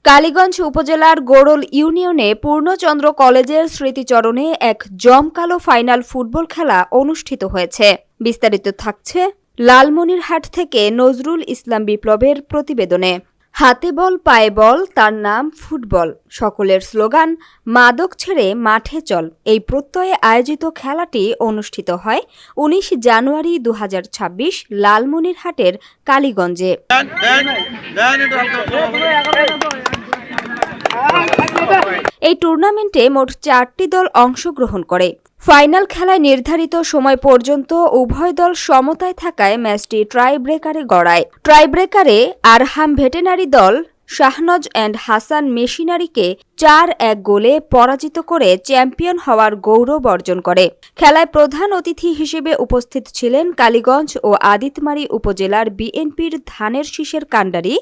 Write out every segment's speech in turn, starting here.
কালীগঞ্জ উপজেলার গোড়ল ইউনিয়নে পূর্ণচন্দ্র কলেজের স্মৃতিচরণে এক জমকালো ফাইনাল ফুটবল খেলা অনুষ্ঠিত হয়েছে। বিস্তারিত থাকছে লালমনিরহাট থেকে নজরুল ইসলাম বিপ্লবের প্রতিবেদনে। হাতে বল পায়ে বল, তার নাম ফুটবল। সকলের স্লোগান মাদক ছেড়ে মাঠে চল। এই প্রত্যয়ে আয়োজিত খেলাটি অনুষ্ঠিত হয় ১৯ জানুয়ারি ২০২৬ লালমনিরহাটের কালীগঞ্জে। এই টুর্নামেন্টে মোট ৪টি দল অংশগ্রহণ করে। ফাইনাল খেলায় নির্ধারিত সময় পর্যন্ত উভয় দল সমতায় থাকায় ম্যাচটি টাই ব্রেকারে গড়ায়। টাই ব্রেকারে আরহাম ভেটেনারি দল শাহনজ অ্যান্ড হাসান মেশিনারিকে ৪-১ গোলে পরাজিত করে চ্যাম্পিয়ন হওয়ার গৌরব অর্জন করে। খেলায় প্রধান অতিথি হিসেবে উপস্থিত ছিলেন কালীগঞ্জ ও আদিতমারী উপজেলার বিএনপির ধানের শীষের কাণ্ডারি,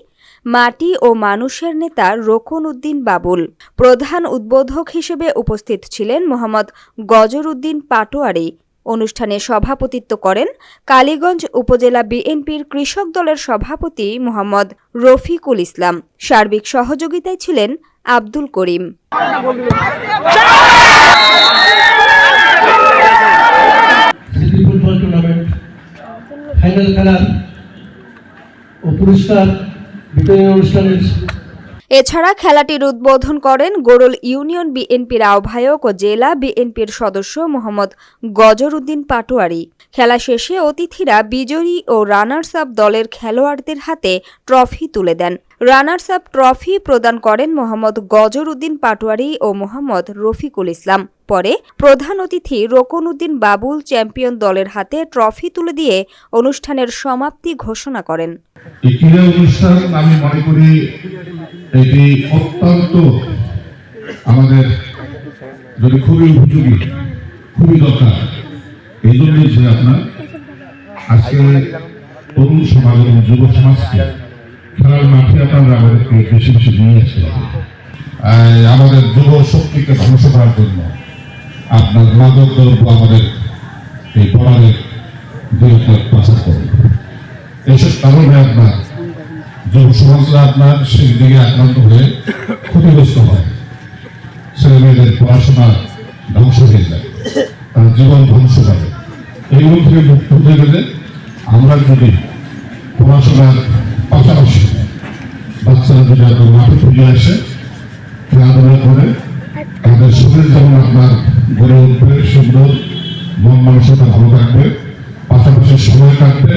মাটি ও মানুষের নেতা রোকন উদ্দিন বাবুল। প্রধান উদ্বোধক হিসেবে উপস্থিত ছিলেন মোহাম্মদ গজর উদ্দিন পাটোয়ারি। অনুষ্ঠানে সভাপতিত্ব করেন কালীগঞ্জ উপজেলা বিএনপির কৃষক দলের সভাপতি মোহাম্মদ রফিকুল ইসলাম। সার্বিক সহযোগিতায় ছিলেন আব্দুল করিম। এছাড়া খেলাটির উদ্বোধন করেন গোড়ল ইউনিয়ন বিএনপির আহ্বায়ক ও জেলা বিএনপির সদস্য মোহাম্মদ গজর উদ্দিন পাটোয়ারি। খেলা শেষে অতিথিরা বিজয়ী ও রানার্স আপ দলের খেলোয়াড়দের হাতে ট্রফি তুলে দেন। রানার্স আপ ট্রফি প্রদান করেন মোহাম্মদ গজর উদ্দিন পাটোয়ারি ও মোহাম্মদ রফিকুল ইসলাম। পরে প্রধান অতিথি রোকন উদ্দিন বাবুল চ্যাম্পিয়ন দলের হাতে ট্রফি তুলে দিয়ে অনুষ্ঠানের সমাপ্তি ঘোষণা করেন। এই ক্রীড়া অনুষ্ঠান আমি মনে করি এটি অত্যন্ত আমাদের যদি খুবই উপযোগী, খুবই দরকার। এই জন্যই যে আপনার আজকে তরুণ সমাজ এবং যুব সমাজকে খেলার মাঠে আপনারা আমাদেরকে বেশি বেশি নিয়ে আসতে হবে। আমাদের যুব শক্তিকে ধ্বংস করার জন্য আপনার মাদক দ্রব্য আমাদের এই পড়ারে দুই-একটা প্রচার করে। এইসব কারণে আপনার যুব সমাজরা আপনার সেই দিকে আক্রান্ত হয়ে ক্ষতিগ্রস্ত হয়, ছেলে মেয়েদের পড়াশোনা ধ্বংস হয়ে যায়, তার জীবন ধ্বংস করে। এইগুলো থেকে মুক্ত হতে গেলে আমরা যদি পড়াশোনার পাশাপাশি বাচ্চারা যদি আপনার মাঠে ফিরে আসে, খেলাধুলা করে তাদের শরীর যেমন আপনার গড়ে উঠবে, সুন্দর মন মানসিকতা ভালো থাকবে, পাশাপাশি সময় কাটবে।